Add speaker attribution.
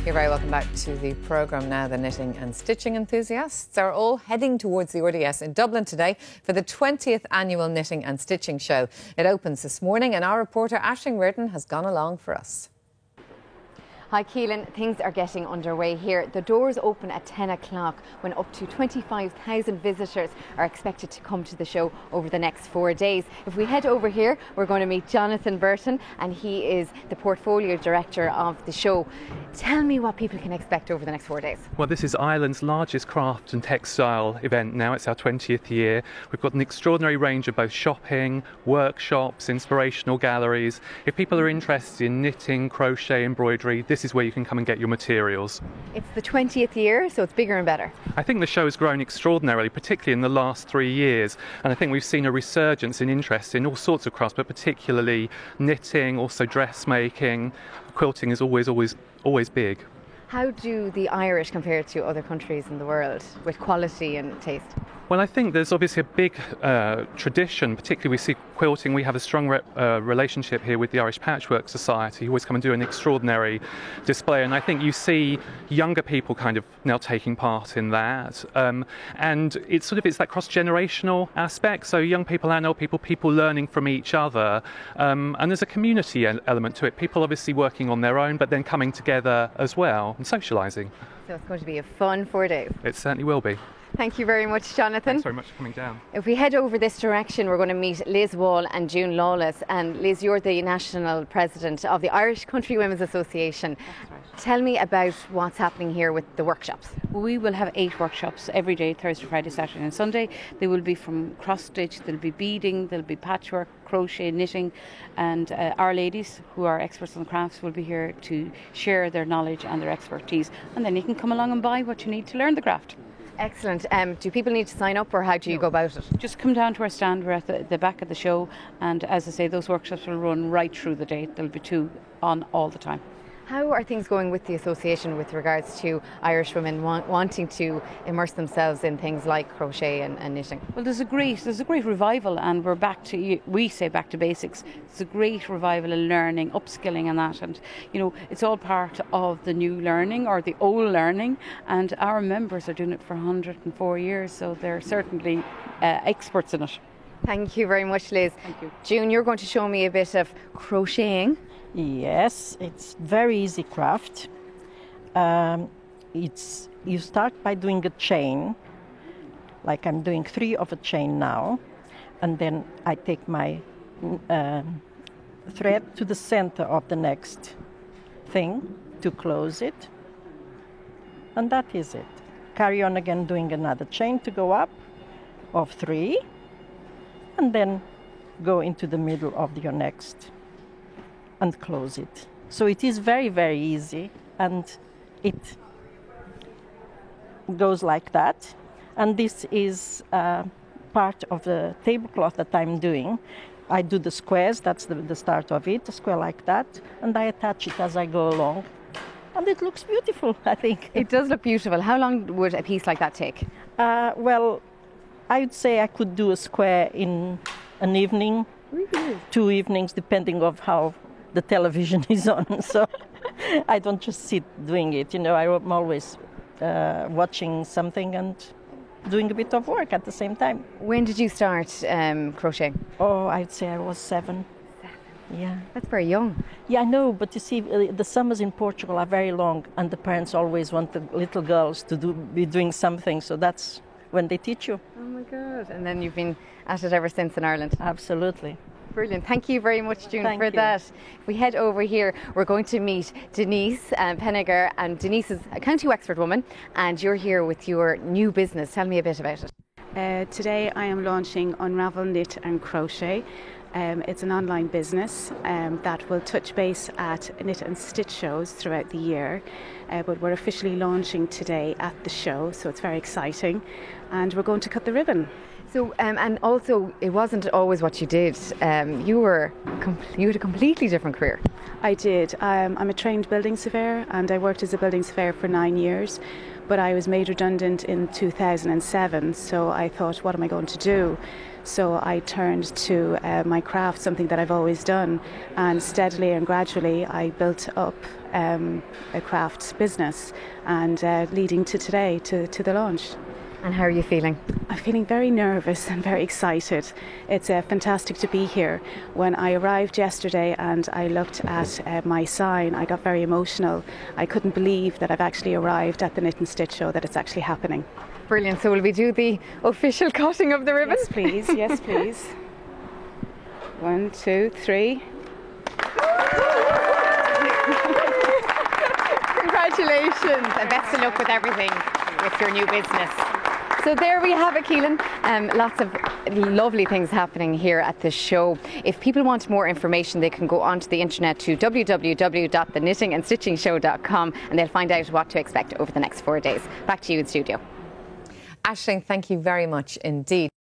Speaker 1: You're very welcome back to the programme now. The knitting and stitching enthusiasts are all heading towards the RDS in Dublin today for the 20th annual Knitting and Stitching Show. It opens this morning and our reporter Aisling Riordan has gone along for us.
Speaker 2: Hi Keelan, things are getting underway here. The doors open at 10 o'clock when up to 25,000 visitors are expected to come to the show over the next 4 days. If we head over here, we're going to meet Jonathan Burton, and he is the portfolio director of the show. Tell me what people can expect over the next 4 days.
Speaker 3: Well, this is Ireland's largest craft and textile event now. It's our 20th year. We've got an extraordinary range of both shopping, workshops, inspirational galleries. If people are interested in knitting, crochet, embroidery, this is where you can come and get your materials.
Speaker 2: It's the 20th year, so it's bigger and better.
Speaker 3: I think the show has grown extraordinarily, particularly in the last 3 years. And I think we've seen a resurgence in interest in all sorts of crafts, but particularly knitting, also dressmaking. Quilting is always big.
Speaker 2: How do the Irish compare to other countries in the world with quality and taste?
Speaker 3: Well, I think there's obviously a big tradition, particularly we see quilting. We have a strong relationship here with the Irish Patchwork Society, who always come and do an extraordinary display. And I think you see younger people kind of now taking part in that. And it's that cross-generational aspect. So young people and old people learning from each other. And there's a community element to it. People obviously working on their own, but then coming together as well and socialising.
Speaker 2: So it's going to be a fun 4 days.
Speaker 3: It certainly will be.
Speaker 2: Thank you very much, Jonathan.
Speaker 3: Thanks very much for coming down.
Speaker 2: If we head over this direction, we're going to meet Liz Wall and June Lawless. And Liz, you're the national president of the Irish Country Women's Association.
Speaker 4: That's right.
Speaker 2: Tell me about what's happening here with the workshops.
Speaker 4: We will have 8 workshops every day, Thursday, Friday, Saturday and Sunday. They will be from cross-stitch, there'll be beading, there'll be patchwork, crochet, knitting, and our ladies who are experts on crafts will be here to share their knowledge and their expertise. And then you can come along and buy what you need to learn the craft.
Speaker 2: Excellent. Do people need to sign up, or how do you go about it?
Speaker 4: Just come down to our stand. We're at the back of the show, and as I say, those workshops will run right through the day. There'll be 2 on all the time.
Speaker 2: How are things going with the association with regards to Irish women wanting to immerse themselves in things like crochet and knitting?
Speaker 4: Well, there's a great revival, and we're back to, we say, back to basics. It's a great revival in learning, upskilling and that, and it's all part of the new learning or the old learning, and our members are doing it for 104 years, so they're certainly experts in it.
Speaker 2: Thank you very much, Liz.
Speaker 4: Thank you.
Speaker 2: June, you're going to show me a bit of crocheting.
Speaker 5: Yes, it's very easy craft. You start by doing a chain, like I'm doing 3 of a chain now, and then I take my thread to the center of the next thing to close it, and that is it. Carry on again doing another chain to go up of 3, and then go into the middle of your next and close it. So it is very, very easy, and it goes like that. And this is part of the tablecloth that I'm doing. I do the squares, that's the start of it, a square like that, and I attach it as I go along. And it looks beautiful, I think.
Speaker 2: It does look beautiful. How long would a piece like that take?
Speaker 5: Well, I would say I could do a square in an evening, 2 evenings, depending on how the television is on. So I don't just sit doing it. I'm always watching something and doing a bit of work at the same time.
Speaker 2: When did you start crocheting?
Speaker 5: Oh, I'd say I was 7.
Speaker 2: 7?
Speaker 5: Yeah.
Speaker 2: That's very young.
Speaker 5: Yeah, I know, but you see, the summers in Portugal are very long, and the parents always want the little girls to be doing something, so that's when they teach you.
Speaker 2: Oh my God. And then you've been at it ever since in Ireland.
Speaker 5: Absolutely.
Speaker 2: Brilliant. Thank you very much, June,
Speaker 5: Thank
Speaker 2: for
Speaker 5: you.
Speaker 2: that. If we head over here, we're going to meet Denise Penniger, and Denise is a County Wexford woman, and you're here with your new business. Tell me a bit about it.
Speaker 6: Today I am launching Unravel Knit and Crochet. It's an online business that will touch base at knit and stitch shows throughout the year, but we're officially launching today at the show, so it's very exciting, and we're going to cut the ribbon.
Speaker 2: So, and also, it wasn't always what you did. You had a completely different career.
Speaker 6: I did. I'm a trained building surveyor, and I worked as a building surveyor for 9 years. but I was made redundant in 2007, so I thought, what am I going to do? So I turned to my craft, something that I've always done, and steadily and gradually I built up a crafts business, and leading to today, to the launch.
Speaker 2: And how are you feeling?
Speaker 6: I'm feeling very nervous and very excited. It's fantastic to be here. When I arrived yesterday and I looked at my sign, I got very emotional. I couldn't believe that I've actually arrived at the Knit and Stitch show, that it's actually happening.
Speaker 2: Brilliant. So will we do the official cutting of the ribbon?
Speaker 6: Yes, please. Yes, please. 1, 2, 3.
Speaker 2: Congratulations and best of luck with everything with your new business. So there we have it, Keelan. Lots of lovely things happening here at the show. If people want more information, they can go onto the internet to www.theknittingandstitchingshow.com and they'll find out what to expect over the next 4 days. Back to you in studio.
Speaker 1: Aisling, thank you very much indeed.